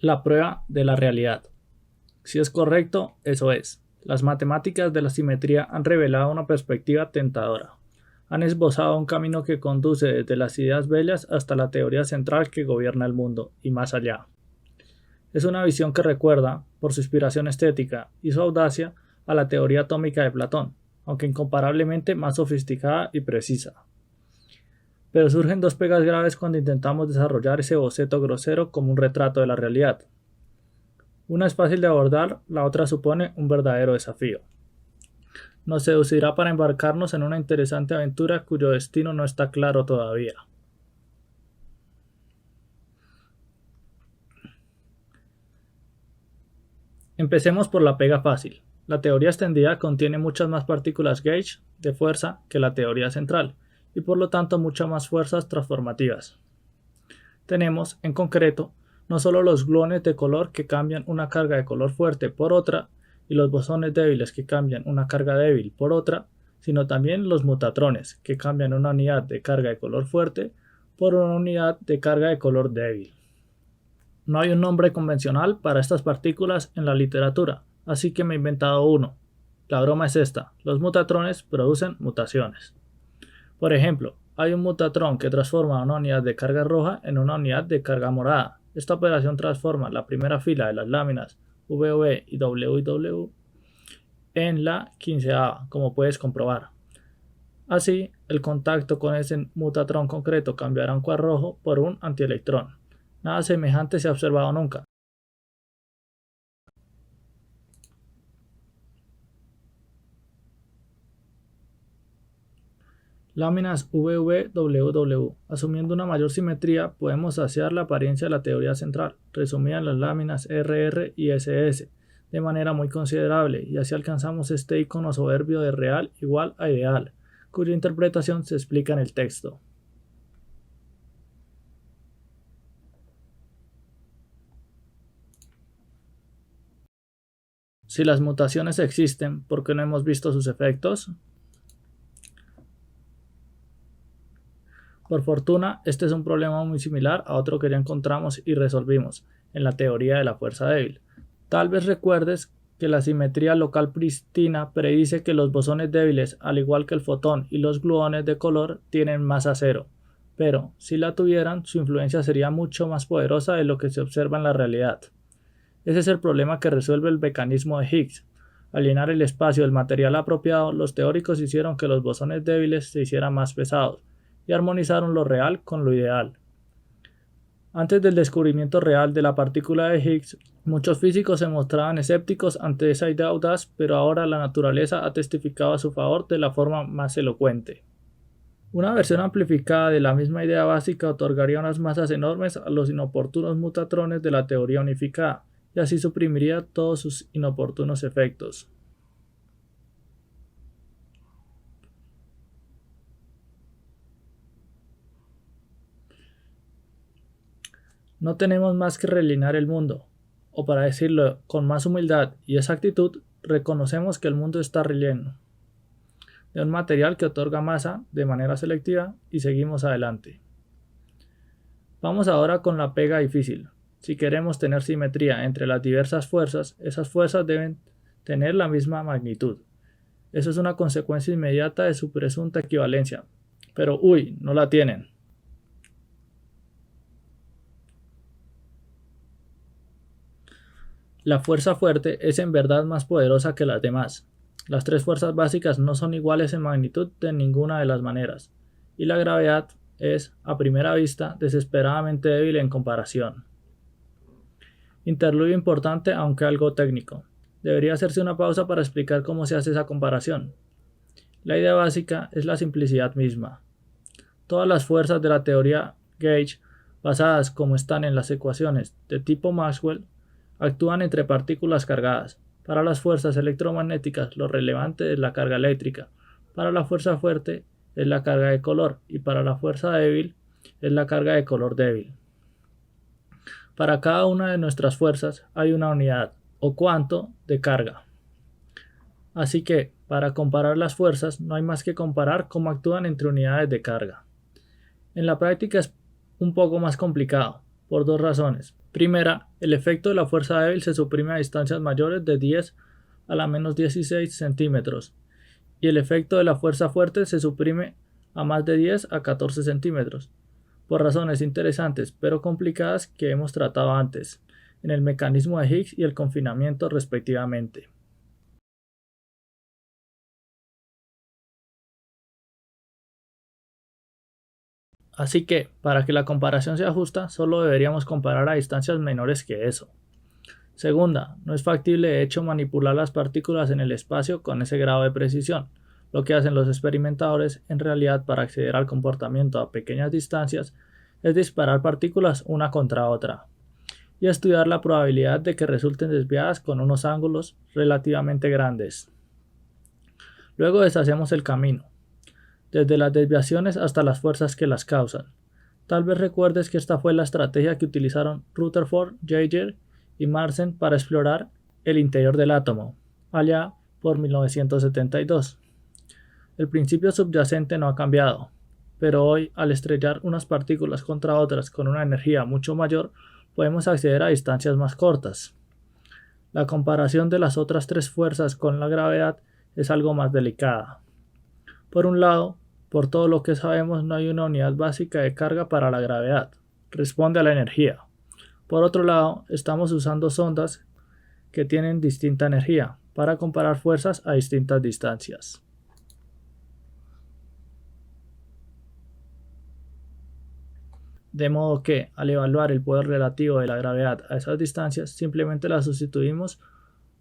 La prueba de la realidad. Si es correcto, eso es. Las matemáticas de la simetría han revelado una perspectiva tentadora. Han esbozado un camino que conduce desde las ideas bellas hasta la teoría central que gobierna el mundo, y más allá. Es una visión que recuerda, por su inspiración estética y su audacia, a la teoría atómica de Platón, aunque incomparablemente más sofisticada y precisa. Pero surgen dos pegas graves cuando intentamos desarrollar ese boceto grosero como un retrato de la realidad. Una es fácil de abordar, la otra supone un verdadero desafío. Nos seducirá para embarcarnos en una interesante aventura cuyo destino no está claro todavía. Empecemos por la pega fácil. La teoría extendida contiene muchas más partículas gauge de fuerza que la teoría central, y por lo tanto muchas más fuerzas transformativas. Tenemos, en concreto, no solo los gluones de color que cambian una carga de color fuerte por otra, y los bosones débiles que cambian una carga débil por otra, sino también los mutatrones que cambian una unidad de carga de color fuerte por una unidad de carga de color débil. No hay un nombre convencional para estas partículas en la literatura, así que me he inventado uno. La broma es esta: los mutatrones producen mutaciones. Por ejemplo, hay un mutatrón que transforma una unidad de carga roja en una unidad de carga morada. Esta operación transforma la primera fila de las láminas VV y WW en la 15ª, como puedes comprobar. Así, el contacto con ese mutatrón concreto cambiará un quark rojo por un antielectrón. Nada semejante se ha observado nunca. Láminas VV-WW. Asumiendo una mayor simetría, podemos saciar la apariencia de la teoría central, resumida en las láminas RR y SS, de manera muy considerable, y así alcanzamos este icono soberbio de real igual a ideal, cuya interpretación se explica en el texto. Si las mutaciones existen, ¿por qué no hemos visto sus efectos? Por fortuna, este es un problema muy similar a otro que ya encontramos y resolvimos en la teoría de la fuerza débil. Tal vez recuerdes que la simetría local pristina predice que los bosones débiles, al igual que el fotón y los gluones de color, tienen masa cero. Pero, si la tuvieran, su influencia sería mucho más poderosa de lo que se observa en la realidad. Ese es el problema que resuelve el mecanismo de Higgs. Al llenar el espacio del material apropiado, los teóricos hicieron que los bosones débiles se hicieran más pesados y armonizaron lo real con lo ideal. Antes del descubrimiento real de la partícula de Higgs, muchos físicos se mostraban escépticos ante esa idea audaz, pero ahora la naturaleza ha testificado a su favor de la forma más elocuente. Una versión amplificada de la misma idea básica otorgaría unas masas enormes a los inoportunos mutatrones de la teoría unificada, y así suprimiría todos sus inoportunos efectos. No tenemos más que rellenar el mundo, o para decirlo con más humildad y exactitud, reconocemos que el mundo está relleno de un material que otorga masa de manera selectiva y seguimos adelante. Vamos ahora con la pega difícil. Si queremos tener simetría entre las diversas fuerzas, esas fuerzas deben tener la misma magnitud. Eso es una consecuencia inmediata de su presunta equivalencia, pero no la tienen. La fuerza fuerte es en verdad más poderosa que las demás. Las tres fuerzas básicas no son iguales en magnitud de ninguna de las maneras, y la gravedad es, a primera vista, desesperadamente débil en comparación. Interludio importante, aunque algo técnico. Debería hacerse una pausa para explicar cómo se hace esa comparación. La idea básica es la simplicidad misma. Todas las fuerzas de la teoría gauge, basadas como están en las ecuaciones de tipo Maxwell, actúan entre partículas cargadas. Para las fuerzas electromagnéticas lo relevante es la carga eléctrica, para la fuerza fuerte es la carga de color y para la fuerza débil es la carga de color débil. Para cada una de nuestras fuerzas hay una unidad o cuanto de carga. Así que, para comparar las fuerzas no hay más que comparar cómo actúan entre unidades de carga. En la práctica es un poco más complicado, por dos razones. Primera, el efecto de la fuerza débil se suprime a distancias mayores de 10 a la menos 16 centímetros y el efecto de la fuerza fuerte se suprime a más de 10 a 14 centímetros, por razones interesantes pero complicadas que hemos tratado antes, en el mecanismo de Higgs y el confinamiento respectivamente. Así que, para que la comparación sea justa, solo deberíamos comparar a distancias menores que eso. Segunda, no es factible de hecho manipular las partículas en el espacio con ese grado de precisión. Lo que hacen los experimentadores en realidad para acceder al comportamiento a pequeñas distancias es disparar partículas una contra otra y estudiar la probabilidad de que resulten desviadas con unos ángulos relativamente grandes. Luego deshacemos el camino, desde las desviaciones hasta las fuerzas que las causan. Tal vez recuerdes que esta fue la estrategia que utilizaron Rutherford, Geiger y Mersenne para explorar el interior del átomo, allá por 1972. El principio subyacente no ha cambiado, pero hoy, al estrellar unas partículas contra otras con una energía mucho mayor, podemos acceder a distancias más cortas. La comparación de las otras tres fuerzas con la gravedad es algo más delicada. Por un lado, por todo lo que sabemos, no hay una unidad básica de carga para la gravedad. Responde a la energía. Por otro lado, estamos usando sondas que tienen distinta energía para comparar fuerzas a distintas distancias. De modo que, al evaluar el poder relativo de la gravedad a esas distancias, simplemente la sustituimos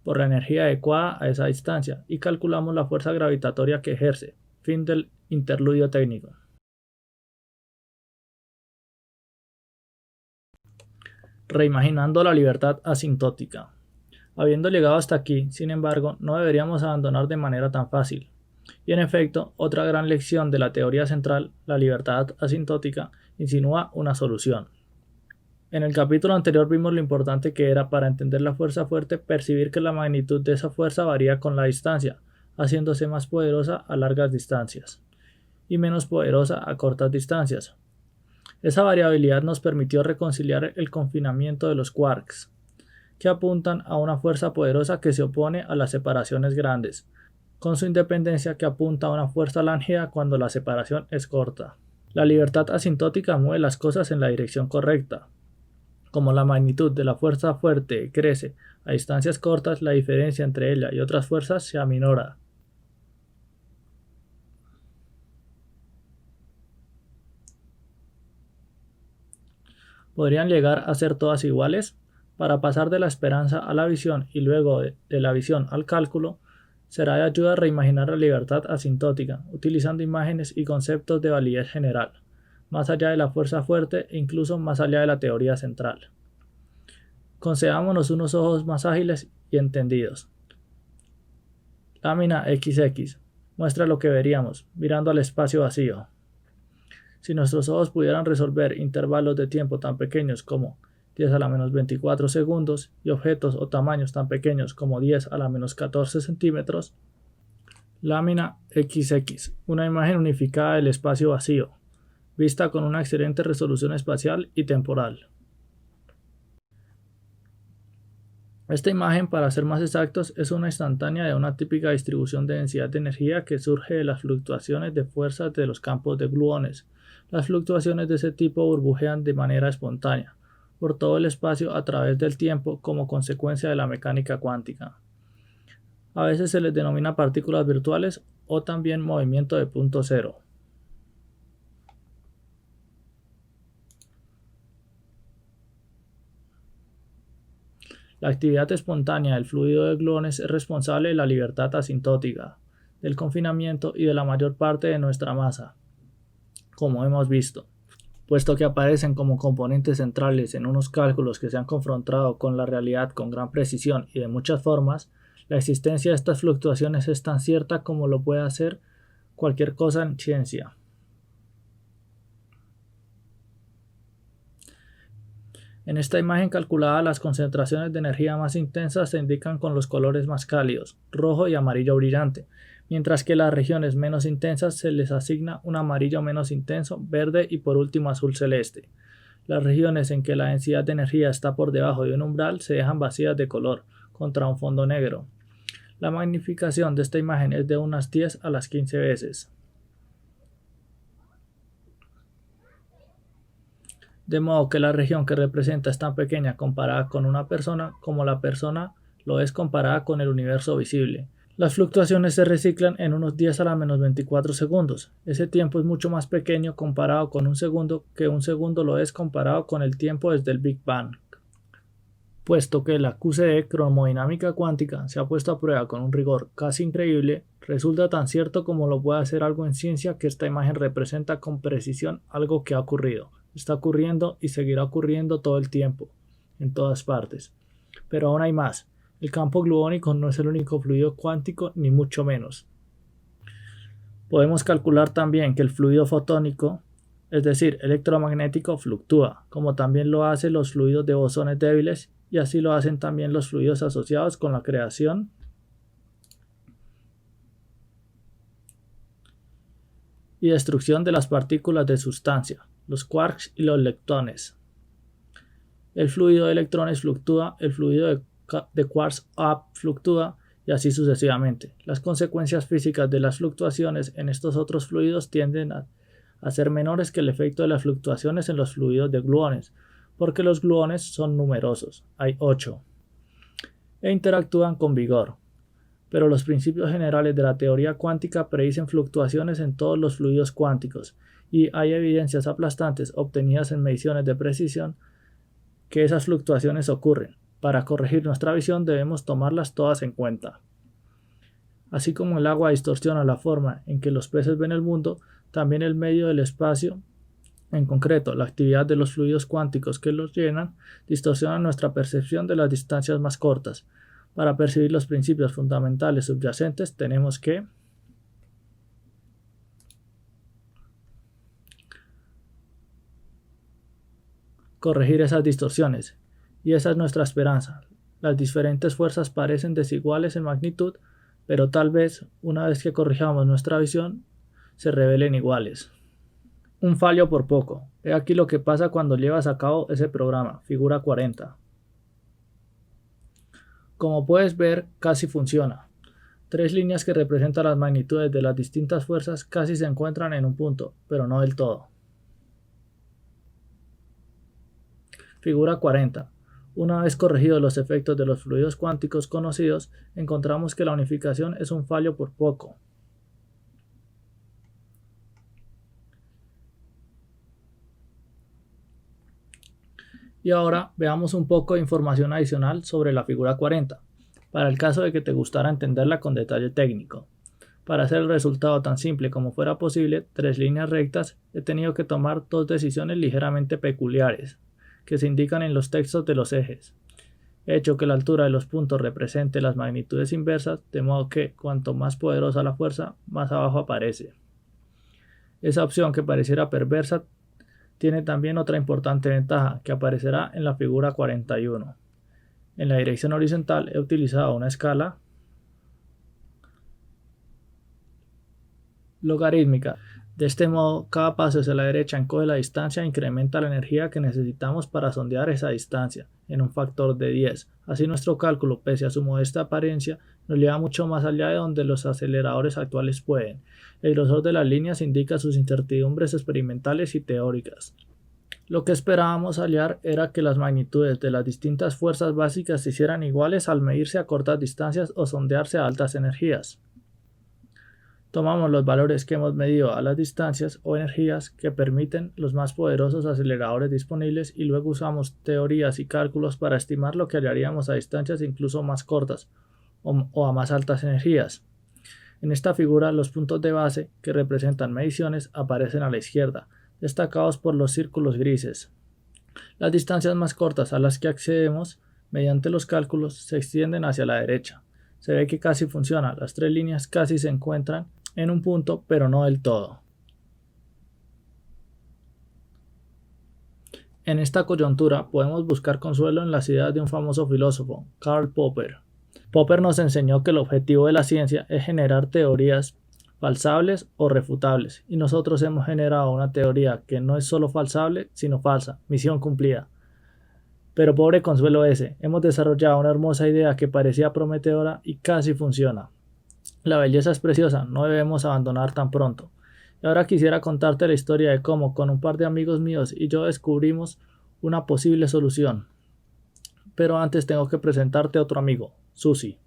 por la energía adecuada a esa distancia y calculamos la fuerza gravitatoria que ejerce. Fin del interludio técnico. Reimaginando la libertad asintótica. Habiendo llegado hasta aquí, sin embargo, no deberíamos abandonar de manera tan fácil. Y en efecto, otra gran lección de la teoría central, la libertad asintótica, insinúa una solución. En el capítulo anterior vimos lo importante que era para entender la fuerza fuerte percibir que la magnitud de esa fuerza varía con la distancia, haciéndose más poderosa a largas distancias y menos poderosa a cortas distancias. Esa variabilidad nos permitió reconciliar el confinamiento de los quarks, que apuntan a una fuerza poderosa que se opone a las separaciones grandes, con su independencia que apunta a una fuerza lánguida cuando la separación es corta. La libertad asintótica mueve las cosas en la dirección correcta. Como la magnitud de la fuerza fuerte crece a distancias cortas, la diferencia entre ella y otras fuerzas se aminora. ¿Podrían llegar a ser todas iguales? Para pasar de la esperanza a la visión y luego de la visión al cálculo, será de ayuda reimaginar la libertad asintótica, utilizando imágenes y conceptos de validez general, más allá de la fuerza fuerte e incluso más allá de la teoría central. Concedámonos unos ojos más ágiles y entendidos. Lámina XX muestra lo que veríamos, mirando al espacio vacío. Si nuestros ojos pudieran resolver intervalos de tiempo tan pequeños como 10 a la menos 24 segundos y objetos o tamaños tan pequeños como 10 a la menos 14 centímetros, lámina XX, una imagen unificada del espacio vacío, vista con una excelente resolución espacial y temporal. Esta imagen, para ser más exactos, es una instantánea de una típica distribución de densidad de energía que surge de las fluctuaciones de fuerzas de los campos de gluones. Las fluctuaciones de ese tipo burbujean de manera espontánea por todo el espacio a través del tiempo como consecuencia de la mecánica cuántica. A veces se les denomina partículas virtuales o también movimiento de punto cero. La actividad espontánea del fluido de gluones es responsable de la libertad asintótica, del confinamiento y de la mayor parte de nuestra masa, como hemos visto. Puesto que aparecen como componentes centrales en unos cálculos que se han confrontado con la realidad con gran precisión y de muchas formas, la existencia de estas fluctuaciones es tan cierta como lo puede hacer cualquier cosa en ciencia. En esta imagen calculada, las concentraciones de energía más intensas se indican con los colores más cálidos, rojo y amarillo brillante, mientras que las regiones menos intensas se les asigna un amarillo menos intenso, verde y por último azul celeste. Las regiones en que la densidad de energía está por debajo de un umbral se dejan vacías de color, contra un fondo negro. La magnificación de esta imagen es de unas 10 a las 15 veces. De modo que la región que representa es tan pequeña comparada con una persona como la persona lo es comparada con el universo visible. Las fluctuaciones se reciclan en unos 10 a la menos 24 segundos. Ese tiempo es mucho más pequeño comparado con un segundo que un segundo lo es comparado con el tiempo desde el Big Bang. Puesto que la QCD, cromodinámica cuántica, se ha puesto a prueba con un rigor casi increíble, resulta tan cierto como lo puede hacer algo en ciencia que esta imagen representa con precisión algo que ha ocurrido, está ocurriendo y seguirá ocurriendo todo el tiempo, en todas partes. Pero aún hay más. El campo gluónico no es el único fluido cuántico, ni mucho menos. Podemos calcular también que el fluido fotónico, es decir, electromagnético, fluctúa, como también lo hacen los fluidos de bosones débiles, y así lo hacen también los fluidos asociados con la creación y destrucción de las partículas de sustancia, los quarks y los leptones. El fluido de electrones fluctúa, el fluido de quarks fluctúa, y así sucesivamente. Las consecuencias físicas de las fluctuaciones en estos otros fluidos tienden a ser menores que el efecto de las fluctuaciones en los fluidos de gluones, porque los gluones son numerosos, hay 8, e interactúan con vigor. Pero los principios generales de la teoría cuántica predicen fluctuaciones en todos los fluidos cuánticos, y hay evidencias aplastantes obtenidas en mediciones de precisión que esas fluctuaciones ocurren. Para corregir nuestra visión debemos tomarlas todas en cuenta. Así como el agua distorsiona la forma en que los peces ven el mundo, también el medio del espacio, en concreto la actividad de los fluidos cuánticos que los llenan, distorsiona nuestra percepción de las distancias más cortas. Para percibir los principios fundamentales subyacentes tenemos que corregir esas distorsiones, y esa es nuestra esperanza. Las diferentes fuerzas parecen desiguales en magnitud, pero tal vez, una vez que corrijamos nuestra visión, se revelen iguales. Un fallo por poco. He aquí lo que pasa cuando llevas a cabo ese programa, figura 40. Como puedes ver, casi funciona. 3 líneas que representan las magnitudes de las distintas fuerzas casi se encuentran en un punto, pero no del todo. Figura 40. Una vez corregidos los efectos de los fluidos cuánticos conocidos, encontramos que la unificación es un fallo por poco. Y ahora veamos un poco de información adicional sobre la figura 40, para el caso de que te gustara entenderla con detalle técnico. Para hacer el resultado tan simple como fuera posible, 3 líneas rectas, he tenido que tomar 2 decisiones ligeramente peculiares, que se indican en los textos de los ejes. He hecho que la altura de los puntos represente las magnitudes inversas, de modo que cuanto más poderosa la fuerza, más abajo aparece. Esa opción, que pareciera perversa, tiene también otra importante ventaja, que aparecerá en la figura 41. En la dirección horizontal he utilizado una escala logarítmica. De este modo, cada paso hacia la derecha encoge la distancia e incrementa la energía que necesitamos para sondear esa distancia, en un factor de 10. Así nuestro cálculo, pese a su modesta apariencia, nos lleva mucho más allá de donde los aceleradores actuales pueden. El grosor de las líneas indica sus incertidumbres experimentales y teóricas. Lo que esperábamos hallar era que las magnitudes de las distintas fuerzas básicas se hicieran iguales al medirse a cortas distancias o sondearse a altas energías. Tomamos los valores que hemos medido a las distancias o energías que permiten los más poderosos aceleradores disponibles y luego usamos teorías y cálculos para estimar lo que hallaríamos a distancias incluso más cortas o a más altas energías. En esta figura, los puntos de base que representan mediciones aparecen a la izquierda, destacados por los círculos grises. Las distancias más cortas a las que accedemos mediante los cálculos se extienden hacia la derecha. Se ve que casi funciona, las 3 líneas casi se encuentran en un punto, pero no del todo. En esta coyuntura podemos buscar consuelo en las ideas de un famoso filósofo, Karl Popper. Popper nos enseñó que el objetivo de la ciencia es generar teorías falsables o refutables, y nosotros hemos generado una teoría que no es solo falsable, sino falsa. Misión cumplida. Pero pobre consuelo ese, hemos desarrollado una hermosa idea que parecía prometedora y casi funciona. La belleza es preciosa, no debemos abandonar tan pronto. Y ahora quisiera contarte la historia de cómo con un par de amigos míos y yo descubrimos una posible solución. Pero antes tengo que presentarte a otro amigo, Susi.